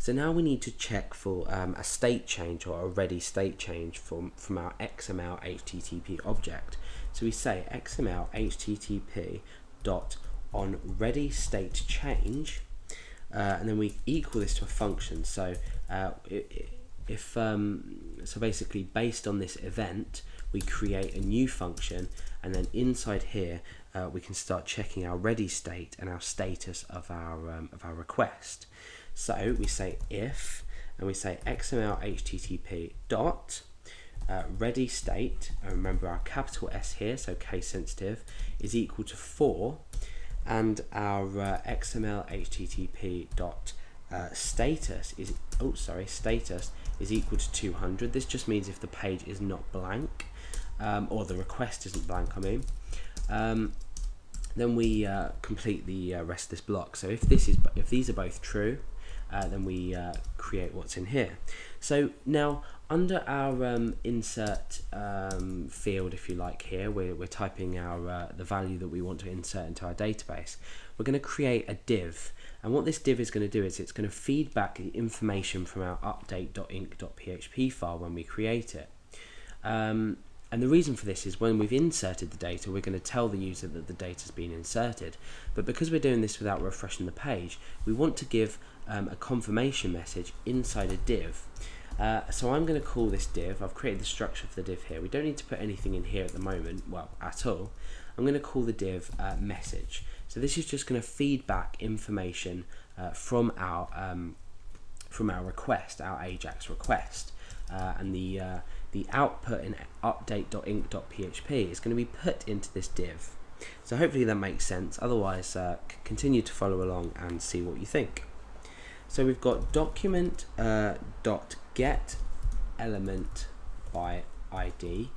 So now we need to check for a state change or a ready state change from our XML HTTP object. So we say XML HTTP dot on ready state change, and then we equal this to a function. So so basically based on this event, we create a new function, and then inside here we can start checking our ready state and our status of our request. So we say if, and we say XML HTTP dot ready state, and remember our capital S here, so case sensitive, is equal to 4, and our XML HTTP dot status is status is equal to 200. This just means if the page is not blank, or the request isn't blank, I mean, then we complete the rest of this block. So if these are both true, then we create what's in here. So now under our insert field, if you like, here we're typing our the value that we want to insert into our database. We're going to create a div, and what this div is going to do is it's going to feed back the information from our update.inc.php file when we create it. And the reason for this is when we've inserted the data, we're going to tell the user that the data has been inserted. But because we're doing this without refreshing the page, we want to give a confirmation message inside a div. So I'm going to call this div. I've created the structure for the div here. We don't need to put anything in here at the moment, well, at all. I'm going to call the div message. So this is just going to feed back information from our request, our Ajax request, and the output in update.inc.php is going to be put into this div. So hopefully that makes sense. Otherwise, continue to follow along and see what you think. So we've got document dot get element by ID,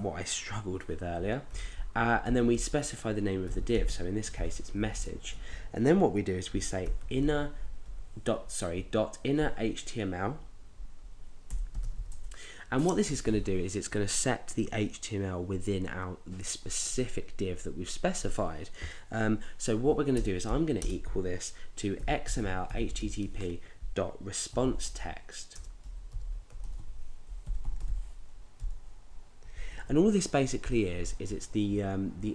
what I struggled with earlier, and then we specify the name of the div. So in this case, it's message. And then what we do is we say inner HTML. And what this is going to do is it's going to set the HTML within this specific div that we've specified. So what we're going to do is I'm going to equal this to XML HTTP dot response text. And all this basically is it's the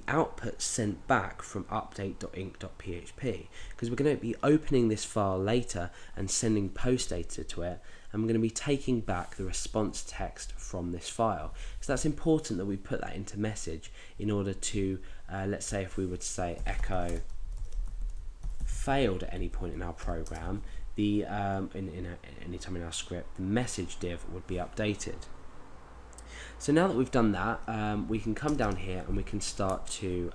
output sent back from update.inc.php, because we're going to be opening this file later and sending post data to it, and we're going to be taking back the response text from this file. So that's important that we put that into message in order to, let's say if we were to say echo failed at any point in our program, any time in our script, the message div would be updated. So now that we've done that, we can come down here and we can start to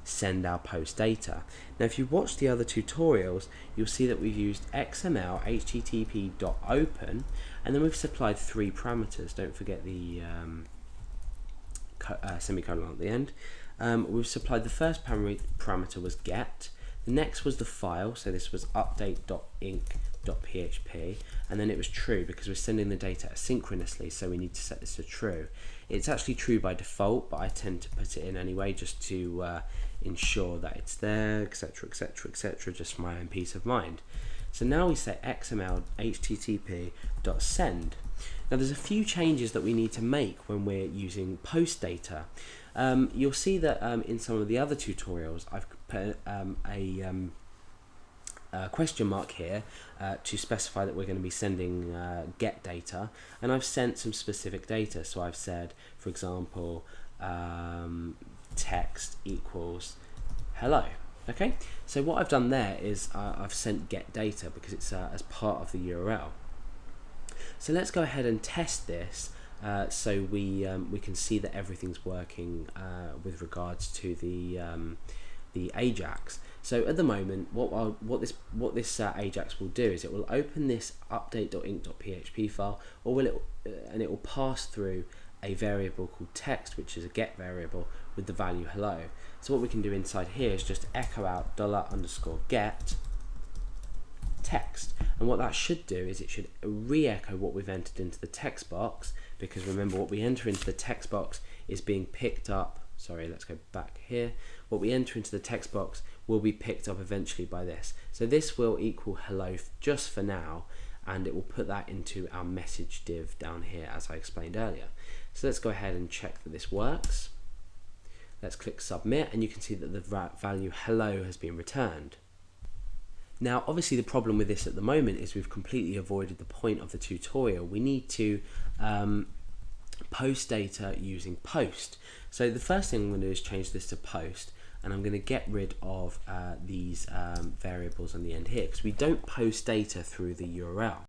send our post data. Now if you watch the other tutorials, you'll see that we've used XML HTTP.open, and then we've supplied 3 parameters. Don't forget the semicolon at the end. We've supplied the first parameter was get, the next was the file, so this was update.inc.php, and then it was true because we're sending the data asynchronously, so we need to set this to true. It's actually true by default, but I tend to put it in anyway just to ensure that it's there, etc, etc, etc, just for my own peace of mind. So now we say XML HTTP.send. Now there's a few changes that we need to make when we're using post data. You'll see that in some of the other tutorials I've put a question mark here to specify that we're going to be sending get data, and I've sent some specific data. So I've said, for example, text equals hello. Okay, so what I've done there is I've sent get data because it's as part of the URL. So let's go ahead and test this so we can see that everything's working with regards to the Ajax. So at the moment, what this Ajax will do is it will open this update.inc.php file, and it will pass through a variable called text, which is a get variable with the value hello. So what we can do inside here is just echo out $_get text, and what that should do is it should re-echo what we've entered into the text box, because remember what we enter into the text box is being picked up. Sorry, let's go back here. What we enter into the text box will be picked up eventually by this. So this will equal hello just for now, and it will put that into our message div down here, as I explained earlier. So let's go ahead and check that this works. Let's click submit, and you can see that the value hello has been returned. Now obviously the problem with this at the moment is we've completely avoided the point of the tutorial. We need to post data using post. So the first thing I'm going to do is change this to post, and I'm going to get rid of these variables on the end here, because we don't post data through the URL.